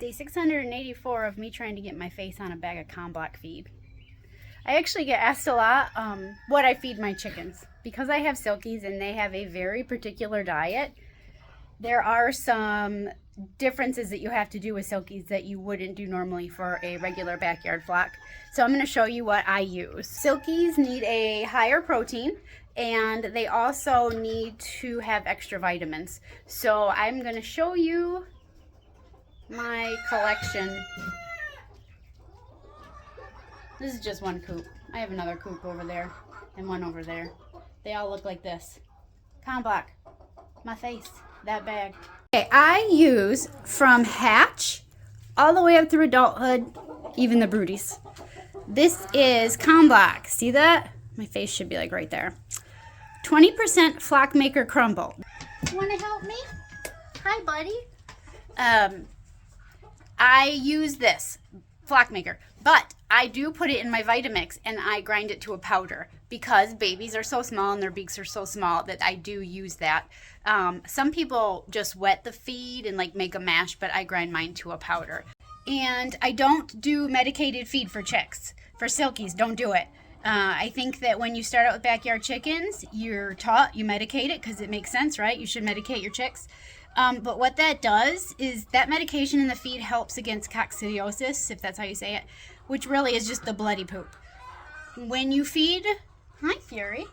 Day 684 of me trying to get my face on a bag of Block feed. I actually get asked a lot what I feed my chickens. Because I have Silkies and they have a very particular diet, there are some differences that you have to do with Silkies that you wouldn't do normally for a regular backyard flock. So I'm going to show you what I use. Silkies need a higher protein and they also need to have extra vitamins. So I'm going to show you my collection. This is just one coop. I have another coop over there and one over there. They all look like this. Block, my face, that bag. Okay, I use from hatch all the way up through adulthood, even the broodies. This is Block. See that? My face should be like right there. 20% flock maker crumble. Want to help me? Hi, buddy. I use this flock maker, but I do put it in my Vitamix and I grind it to a powder because babies are so small and their beaks are so small that I do use that. Some people just wet the feed and like make a mash, but I grind mine to a powder. And I don't do medicated feed for chicks. For Silkies, don't do it. I think that when you start out with backyard chickens, you're taught you medicate it because it makes sense, right? You should medicate your chicks. But what that does is that medication in the feed helps against coccidiosis, if that's how you say it, which really is just the bloody poop. When you feed, hi Fury,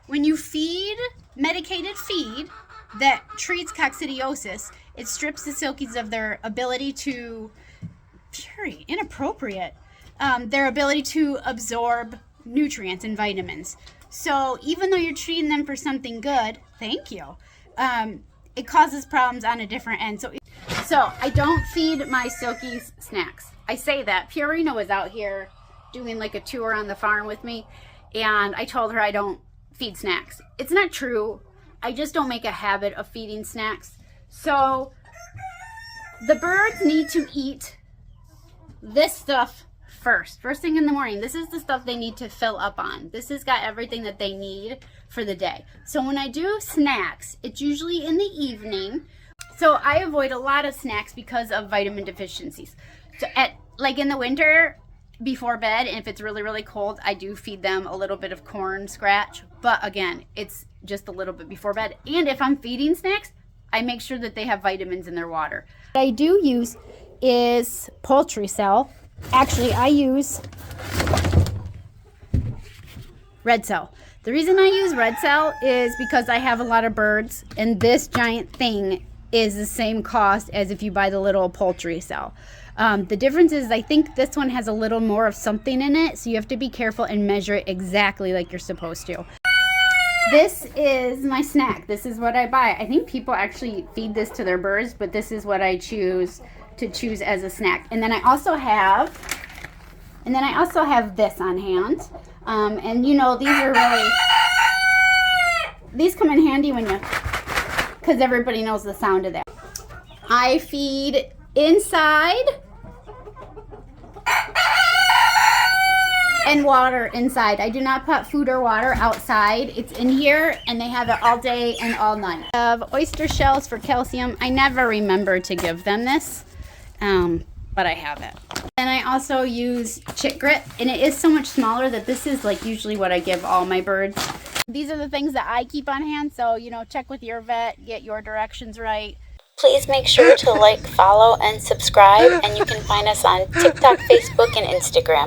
when you feed medicated feed that treats coccidiosis, it strips the Silkies of their ability to, Fury, inappropriate, their ability to absorb nutrients and vitamins. So even though you're treating them for something good, thank you, it causes problems on a different end. So I don't feed my Silkies snacks. I say that. Purina was out here doing like a tour on the farm with me, and I told her I don't feed snacks. It's not true. I just don't make a habit of feeding snacks. So the birds need to eat this stuff first thing in the morning. This is the stuff they need to fill up on. This has got everything that they need for the day. So when I do snacks, it's usually in the evening. So I avoid a lot of snacks because of vitamin deficiencies. So like in the winter before bed, and if it's really, really cold, I do feed them a little bit of corn scratch. But again, it's just a little bit before bed. And if I'm feeding snacks, I make sure that they have vitamins in their water. What I do use is poultry cell. Actually, I use red cell. The reason I use red cell is because I have a lot of birds, and this giant thing is the same cost as if you buy the little poultry cell. The difference is I think this one has a little more of something in it, so you have to be careful and measure it exactly like you're supposed to. This is my snack. This is what I buy. I think people actually feed this to their birds, but this is what I choose as a snack. And then I also have this on hand. And you know, these come in handy because everybody knows the sound of that. I feed inside and water inside. I do not put food or water outside. It's in here and they have it all day and all night. I have oyster shells for calcium. I never remember to give them this, but I have it. And I also use chick grit, and it is so much smaller that this is like usually what I give all my birds. These are the things that I keep on hand, so you know, check with your vet, get your directions right. Please make sure to like, follow, and subscribe, and you can find us on TikTok, Facebook, and Instagram.